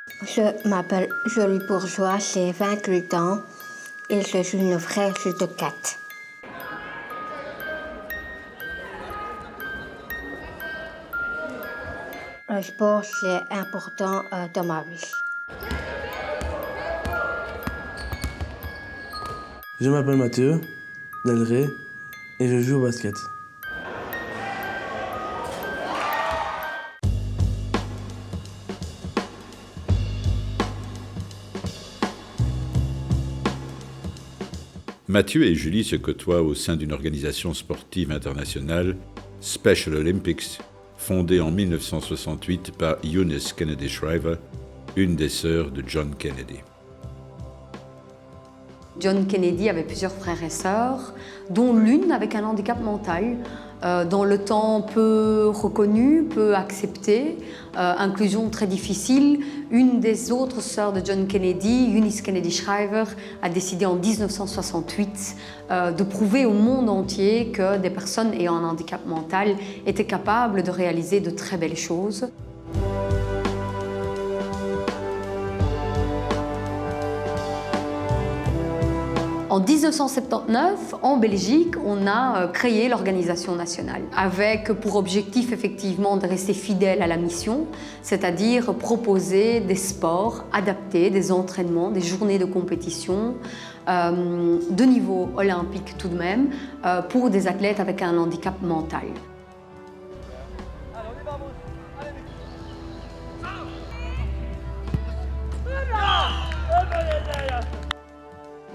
Je m'appelle Jolie Bourgeois, j'ai 28 ans et je suis une fraîche de 4. Le sport, c'est important dans ma vie. Je m'appelle Mathieu Delré et je joue au basket. Mathieu et Julie se côtoient au sein d'une organisation sportive internationale, Special Olympics, fondée en 1968 par Eunice Kennedy Shriver, une des sœurs de John Kennedy. John Kennedy avait plusieurs frères et sœurs, dont l'une avec un handicap mental, dans le temps peu reconnu, peu accepté, inclusion très difficile. Une des autres sœurs de John Kennedy, Eunice Kennedy Shriver, a décidé en 1968 de prouver au monde entier que des personnes ayant un handicap mental étaient capables de réaliser de très belles choses. En 1979, en Belgique, on a créé l'organisation nationale avec pour objectif effectivement de rester fidèle à la mission, c'est-à-dire proposer des sports adaptés, des entraînements, des journées de compétition de niveau olympique tout de même pour des athlètes avec un handicap mental.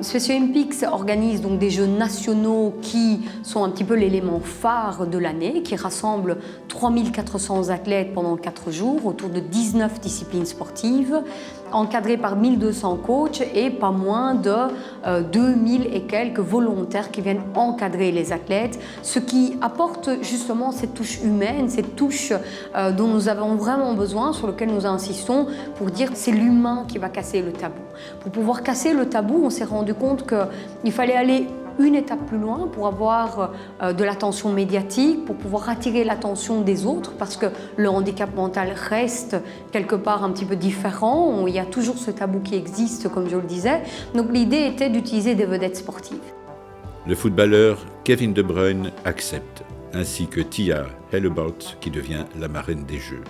Special Olympics organise donc des Jeux nationaux qui sont un petit peu l'élément phare de l'année, qui rassemble 3400 athlètes pendant 4 jours autour de 19 disciplines sportives, encadrés par 1200 coachs et pas moins de 2000 et quelques volontaires qui viennent encadrer les athlètes, ce qui apporte justement cette touche humaine, cette touche dont nous avons vraiment besoin, sur laquelle nous insistons pour dire que c'est l'humain qui va casser le tabou. Pour pouvoir casser le tabou, on s'est rendu compte qu'il fallait aller une étape plus loin pour avoir de l'attention médiatique, pour pouvoir attirer l'attention des autres, parce que le handicap mental reste quelque part un petit peu différent. Il y a toujours ce tabou qui existe, comme je le disais. Donc l'idée était d'utiliser des vedettes sportives. Le footballeur Kevin De Bruyne accepte, ainsi que Tia Hellebaut, qui devient la marraine des Jeux.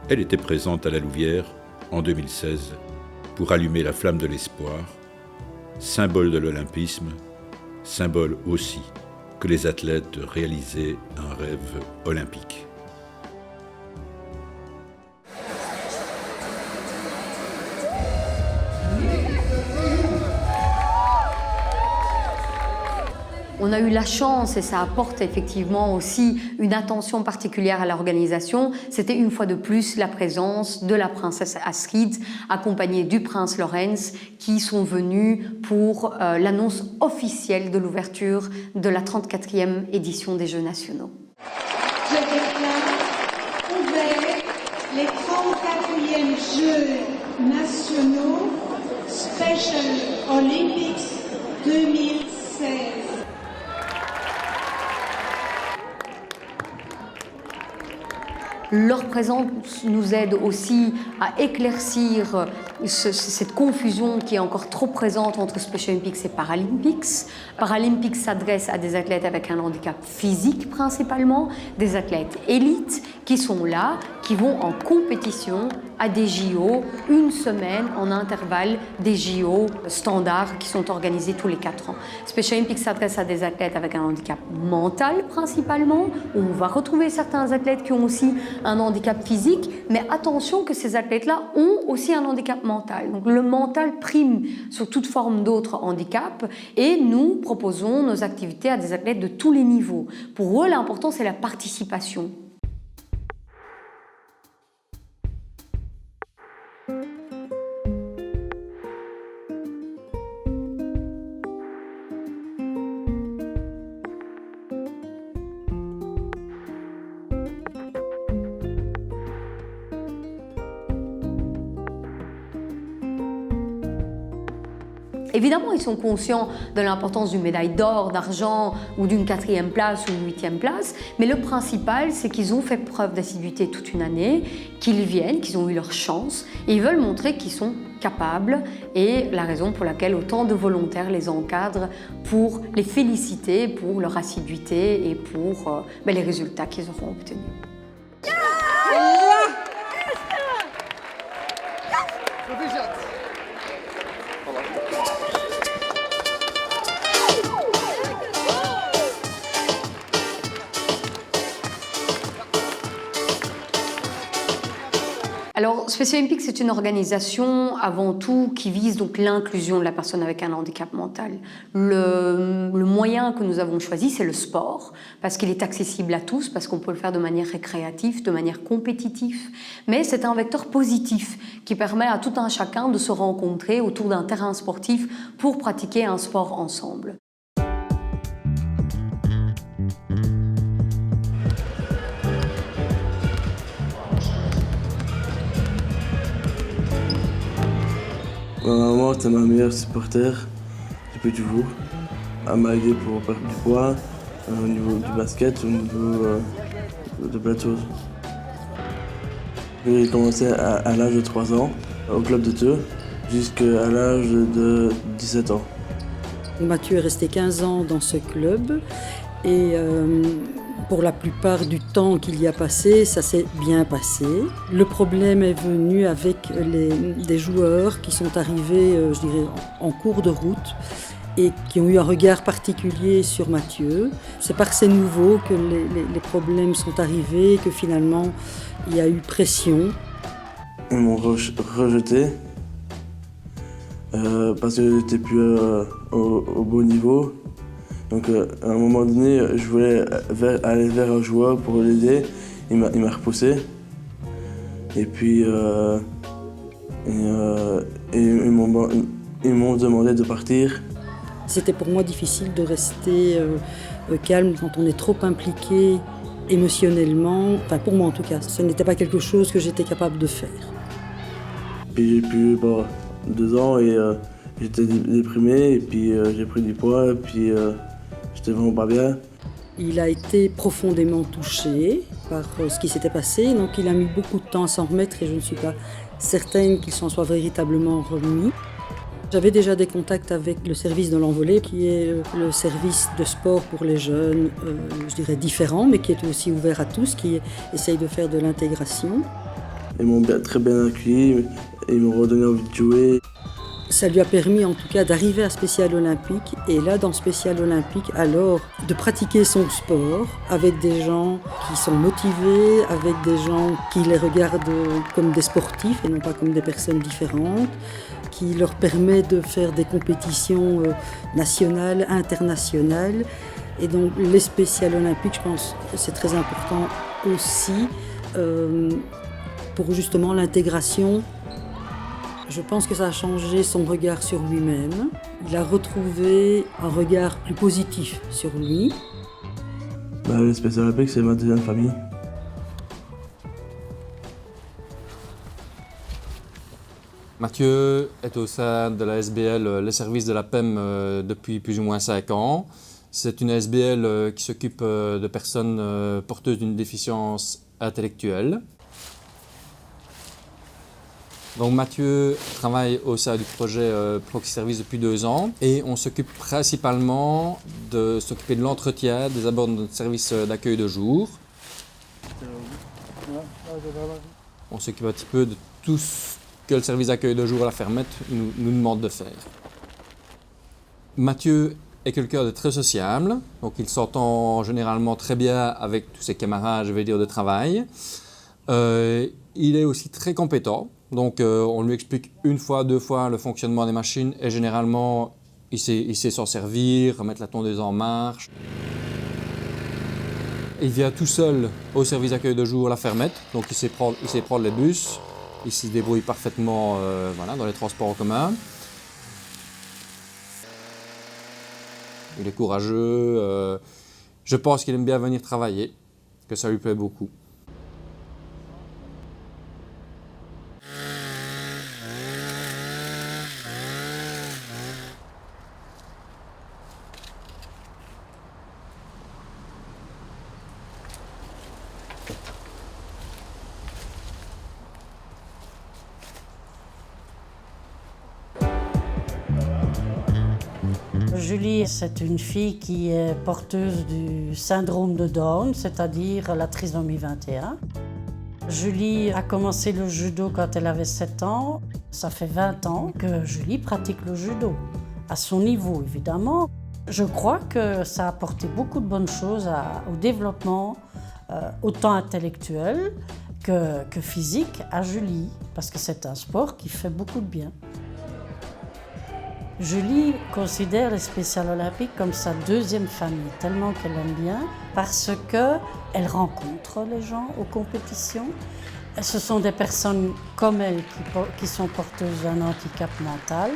Elle était présente à la Louvière en 2016 pour allumer la flamme de l'espoir, symbole de l'olympisme, symbole aussi que les athlètes réalisaient un rêve olympique. On a eu la chance, et ça apporte effectivement aussi une attention particulière à l'organisation, c'était une fois de plus la présence de la princesse Astrid, accompagnée du prince Lorenz, qui sont venus pour l'annonce officielle de l'ouverture de la 34e édition des Jeux nationaux. Je déclare ouverts les 34e Jeux nationaux Special Olympics 2016. Leur présence nous aide aussi à éclaircir cette confusion qui est encore trop présente entre Special Olympics et Paralympics. Paralympics s'adresse à des athlètes avec un handicap physique principalement, des athlètes élites qui sont là, qui vont en compétition à des JO, une semaine en intervalle des JO standards qui sont organisés tous les 4 ans. Special Olympics s'adresse à des athlètes avec un handicap mental principalement, où on va retrouver certains athlètes qui ont aussi un handicap physique, mais attention que ces athlètes-là ont aussi un handicap mental. Donc le mental prime sur toute forme d'autres handicaps et nous proposons nos activités à des athlètes de tous les niveaux. Pour eux, l'important, c'est la participation. Évidemment, ils sont conscients de l'importance d'une médaille d'or, d'argent ou d'une 4e place ou une 8e place, mais le principal, c'est qu'ils ont fait preuve d'assiduité toute une année, qu'ils viennent, qu'ils ont eu leur chance et ils veulent montrer qu'ils sont capables et la raison pour laquelle autant de volontaires les encadrent pour les féliciter pour leur assiduité et pour les résultats qu'ils auront obtenus. Alors, Special Olympics, c'est une organisation avant tout qui vise donc l'inclusion de la personne avec un handicap mental. Le moyen que nous avons choisi, c'est le sport, parce qu'il est accessible à tous, parce qu'on peut le faire de manière récréative, de manière compétitive, mais c'est un vecteur positif qui permet à tout un chacun de se rencontrer autour d'un terrain sportif pour pratiquer un sport ensemble. Ma maman était ma meilleure supporter depuis toujours. Elle m'a aidé pour perdre du poids, au niveau du basket, au niveau de plein de choses. J'ai commencé à l'âge de 3 ans au club de Theux jusqu'à l'âge de 17 ans. Mathieu est resté 15 ans dans ce club et pour la plupart du temps qu'il y a passé, ça s'est bien passé. Le problème est venu avec des joueurs qui sont arrivés, je dirais, en cours de route et qui ont eu un regard particulier sur Mathieu. C'est parce que c'est nouveau que les problèmes sont arrivés, que finalement il y a eu pression. Ils m'ont rejeté parce que j'étais plus au beau niveau. Donc à un moment donné, je voulais aller vers un joueur pour l'aider. Il m'a repoussé. Et puis ils m'ont demandé de partir. C'était pour moi difficile de rester calme quand on est trop impliqué émotionnellement. Enfin pour moi en tout cas, ce n'était pas quelque chose que j'étais capable de faire. Puis j'ai pu 2 ans et j'étais déprimé et puis j'ai pris du poids et puis j'étais vraiment pas bien. Il a été profondément touché par ce qui s'était passé, donc il a mis beaucoup de temps à s'en remettre et je ne suis pas certaine qu'il s'en soit véritablement remis. J'avais déjà des contacts avec le service de l'Envolée, qui est le service de sport pour les jeunes, je dirais différent, mais qui est aussi ouvert à tous, qui essaye de faire de l'intégration. Ils m'ont très bien accueilli, ils m'ont redonné envie de jouer. Ça lui a permis en tout cas d'arriver à Special Olympics et là dans Special Olympics alors de pratiquer son sport avec des gens qui sont motivés, avec des gens qui les regardent comme des sportifs et non pas comme des personnes différentes, qui leur permet de faire des compétitions nationales, internationales. Et donc les Special Olympics, je pense que c'est très important aussi pour justement l'intégration. Je pense que ça a changé son regard sur lui-même. Il a retrouvé un regard plus positif sur lui. Les Special Olympics, c'est ma deuxième famille. Mathieu est au sein de la SBL, les services de la PEM, depuis plus ou moins 5 ans. C'est une SBL qui s'occupe de personnes porteuses d'une déficience intellectuelle. Donc Mathieu travaille au sein du projet Proxy Service depuis 2 ans et on s'occupe principalement de s'occuper de l'entretien des abords de notre service d'accueil de jour. On s'occupe un petit peu de tout ce que le service d'accueil de jour à la fermette nous demande de faire. Mathieu est quelqu'un de très sociable, donc il s'entend généralement très bien avec tous ses camarades, je vais dire, de travail. Il est aussi très compétent. Donc on lui explique 1 fois, 2 fois le fonctionnement des machines et généralement il sait s'en servir, remettre la tondeuse en marche. Il vient tout seul au service d'accueil de jour à la fermette, donc il sait prendre les bus, il s'y débrouille parfaitement dans les transports en commun. Il est courageux, je pense qu'il aime bien venir travailler, que ça lui plaît beaucoup. Julie, c'est une fille qui est porteuse du syndrome de Down, c'est-à-dire la trisomie 21. Julie a commencé le judo quand elle avait 7 ans. Ça fait 20 ans que Julie pratique le judo, à son niveau évidemment. Je crois que ça a apporté beaucoup de bonnes choses au développement, autant intellectuel que physique, à Julie, parce que c'est un sport qui fait beaucoup de bien. Julie considère les Special Olympics comme sa deuxième famille, tellement qu'elle aime bien, parce qu'elle rencontre les gens aux compétitions. Ce sont des personnes comme elle qui sont porteuses d'un handicap mental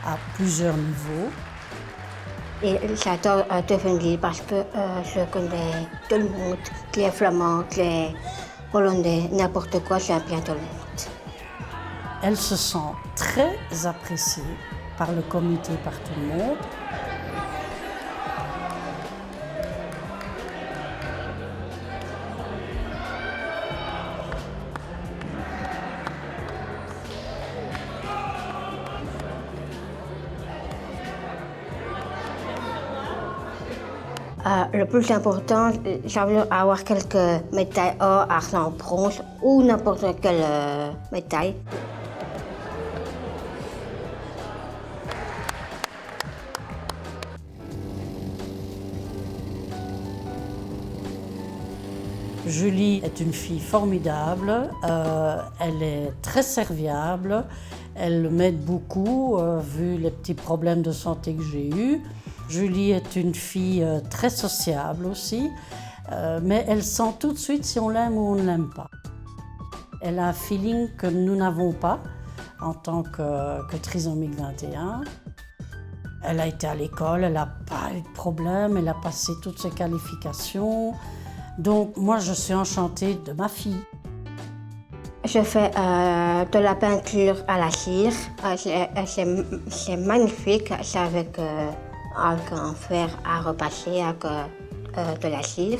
à plusieurs niveaux. Et j'adore devenir parce que je connais tout le monde, les Flamands, les Hollandais, n'importe quoi, j'aime bien tout le monde. Elle se sent très appréciée par le comité, par tout le monde. Le plus important, j'aimerais avoir quelques médailles or, argent, bronze ou n'importe quelle médaille. Julie est une fille formidable, elle est très serviable, elle m'aide beaucoup vu les petits problèmes de santé que j'ai eus. Julie est une fille très sociable aussi, mais elle sent tout de suite si on l'aime ou on ne l'aime pas. Elle a un feeling que nous n'avons pas en tant que trisomique 21. Elle a été à l'école, elle n'a pas eu de problème, elle a passé toutes ses qualifications. Donc moi je suis enchantée de ma fille. Je fais de la peinture à la cire. C'est magnifique, c'est avec un fer à repasser avec de la cire.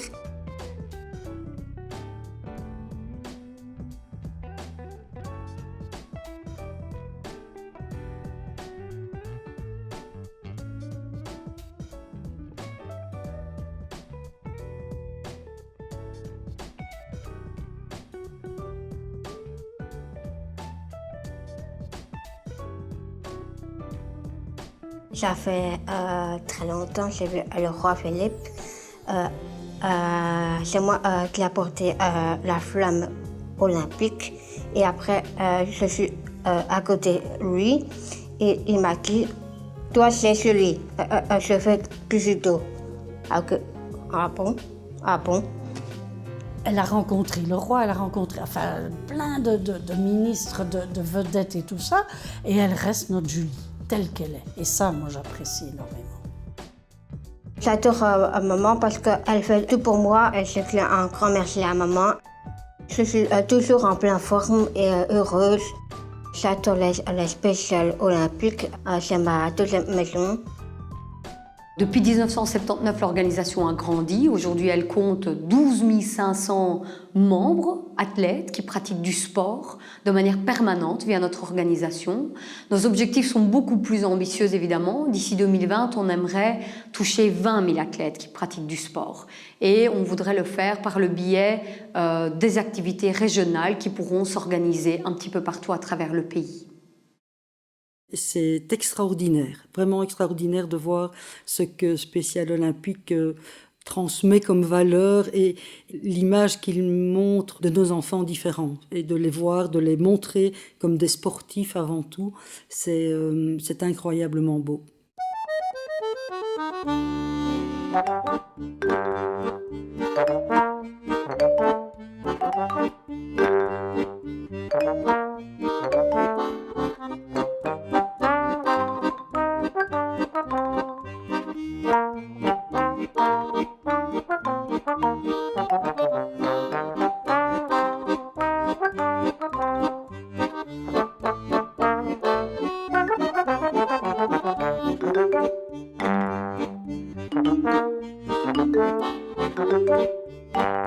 Ça fait très longtemps que j'ai vu le roi Philippe. C'est moi qui ai porté la flamme olympique. Et après, je suis à côté de lui et il m'a dit « Toi, c'est celui, je fais du judo. » Ah bon? Ah bon? Elle a rencontré le roi, elle a rencontré plein de ministres, de vedettes et tout ça. Et elle reste notre Julie, telle qu'elle est. Et ça, moi, j'apprécie énormément. J'adore maman parce qu'elle fait tout pour moi et je dis un grand merci à maman. Je suis toujours en pleine forme et heureuse. J'adore les Special Olympiques, c'est ma deuxième maison. Depuis 1979, l'organisation a grandi. Aujourd'hui, elle compte 12 500 membres, athlètes, qui pratiquent du sport de manière permanente via notre organisation. Nos objectifs sont beaucoup plus ambitieux, évidemment. D'ici 2020, on aimerait toucher 20 000 athlètes qui pratiquent du sport. Et on voudrait le faire par le biais des activités régionales qui pourront s'organiser un petit peu partout à travers le pays. C'est extraordinaire, vraiment extraordinaire de voir ce que Special Olympique transmet comme valeur et l'image qu'il montre de nos enfants différents. Et de les voir, de les montrer comme des sportifs avant tout, c'est incroyablement beau. Thank you.